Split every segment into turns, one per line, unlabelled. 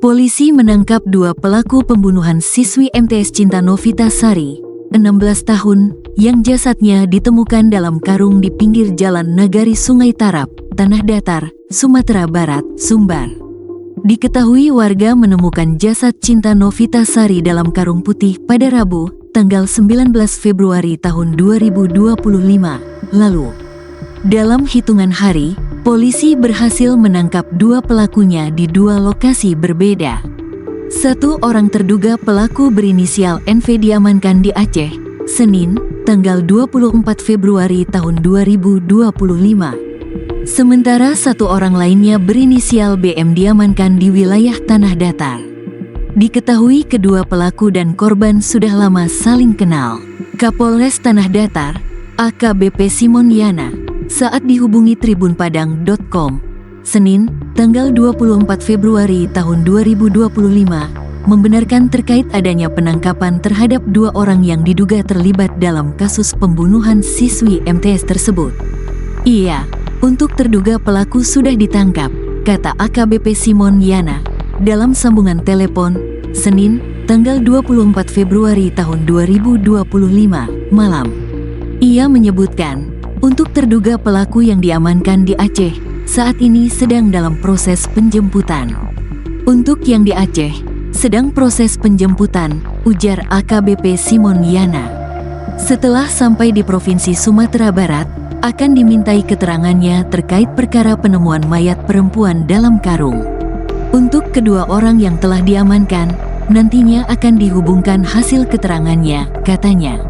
Polisi menangkap dua pelaku pembunuhan siswi MTS Cinta Novitasari, 16 tahun, yang jasadnya ditemukan dalam karung di pinggir jalan Nagari Sungai Tarap, Tanah Datar, Sumatera Barat, Sumbar. Diketahui warga menemukan jasad Cinta Novitasari dalam karung putih pada Rabu, tanggal 19 Februari tahun 2025 lalu. Dalam hitungan hari, polisi berhasil menangkap dua pelakunya di dua lokasi berbeda. Satu orang terduga pelaku berinisial NV diamankan di Aceh, Senin, tanggal 24 Februari tahun 2025. Sementara satu orang lainnya berinisial BM diamankan di wilayah Tanah Datar. Diketahui kedua pelaku dan korban sudah lama saling kenal. Kapolres Tanah Datar, AKBP Simon Yana, saat dihubungi tribunpadang.com, Senin, tanggal 24 Februari tahun 2025, membenarkan terkait adanya penangkapan terhadap dua orang yang diduga terlibat dalam kasus pembunuhan siswi MTS tersebut. Iya, untuk terduga pelaku sudah ditangkap, kata AKBP Simon Yana, dalam sambungan telepon, Senin, tanggal 24 Februari tahun 2025, malam. Ia menyebutkan, untuk terduga pelaku yang diamankan di Aceh, saat ini sedang dalam proses penjemputan. Untuk yang di Aceh, sedang proses penjemputan, ujar AKBP Simon Yana. Setelah sampai di Provinsi Sumatera Barat, akan dimintai keterangannya terkait perkara penemuan mayat perempuan dalam karung. Untuk kedua orang yang telah diamankan, nantinya akan dihubungkan hasil keterangannya, katanya.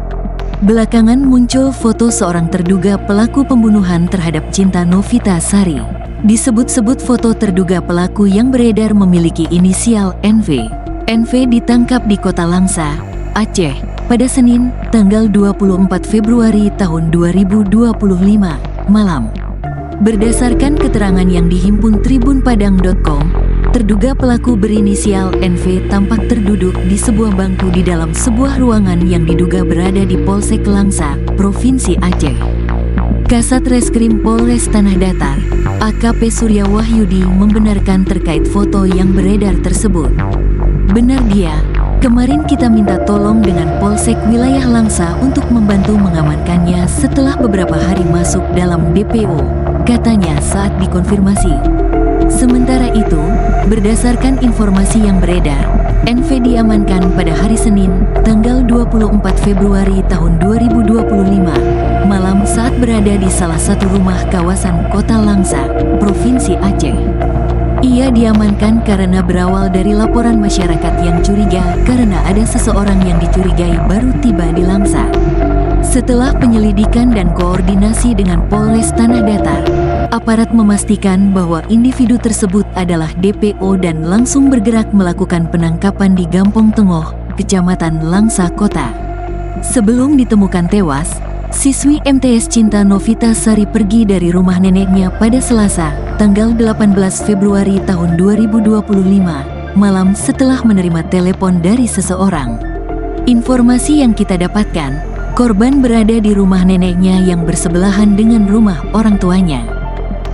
Belakangan muncul foto seorang terduga pelaku pembunuhan terhadap Cinta Novitasari. Disebut-sebut foto terduga pelaku yang beredar memiliki inisial NV. NV ditangkap di Kota Langsa, Aceh, pada Senin, tanggal 24 Februari tahun 2025, malam. Berdasarkan keterangan yang dihimpun tribunpadang.com, terduga pelaku berinisial NV tampak terduduk di sebuah bangku di dalam sebuah ruangan yang diduga berada di Polsek Langsa, Provinsi Aceh. Kasat Reskrim Polres Tanah Datar, AKP Surya Wahyudi membenarkan terkait foto yang beredar tersebut. Benar dia, kemarin kita minta tolong dengan Polsek Wilayah Langsa untuk membantu mengamankannya setelah beberapa hari masuk dalam DPO, katanya saat dikonfirmasi. Sementara itu, berdasarkan informasi yang beredar, NV diamankan pada hari Senin, tanggal 24 Februari tahun 2025, malam saat berada di salah satu rumah kawasan Kota Langsa, Provinsi Aceh. Ia diamankan karena berawal dari laporan masyarakat yang curiga karena ada seseorang yang dicurigai baru tiba di Langsa. Setelah penyelidikan dan koordinasi dengan Polres Tanah Datar, aparat memastikan bahwa individu tersebut adalah DPO dan langsung bergerak melakukan penangkapan di Gampong Tengoh, Kecamatan Langsa Kota. Sebelum ditemukan tewas, siswi MTS Cinta Novitasari pergi dari rumah neneknya pada Selasa, tanggal 18 Februari tahun 2025, malam setelah menerima telepon dari seseorang. Informasi yang kita dapatkan, korban berada di rumah neneknya yang bersebelahan dengan rumah orang tuanya.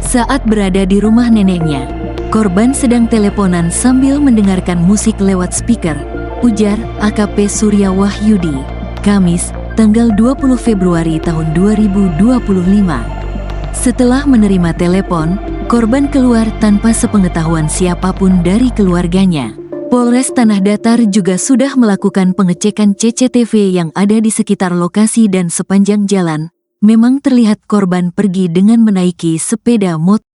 Saat berada di rumah neneknya, korban sedang teleponan sambil mendengarkan musik lewat speaker, ujar AKP Surya Wahyudi, Kamis, tanggal 20 Februari tahun 2025. Setelah menerima telepon, korban keluar tanpa sepengetahuan siapapun dari keluarganya. Polres Tanah Datar juga sudah melakukan pengecekan CCTV yang ada di sekitar lokasi dan sepanjang jalan. Memang terlihat korban pergi dengan menaiki sepeda motor.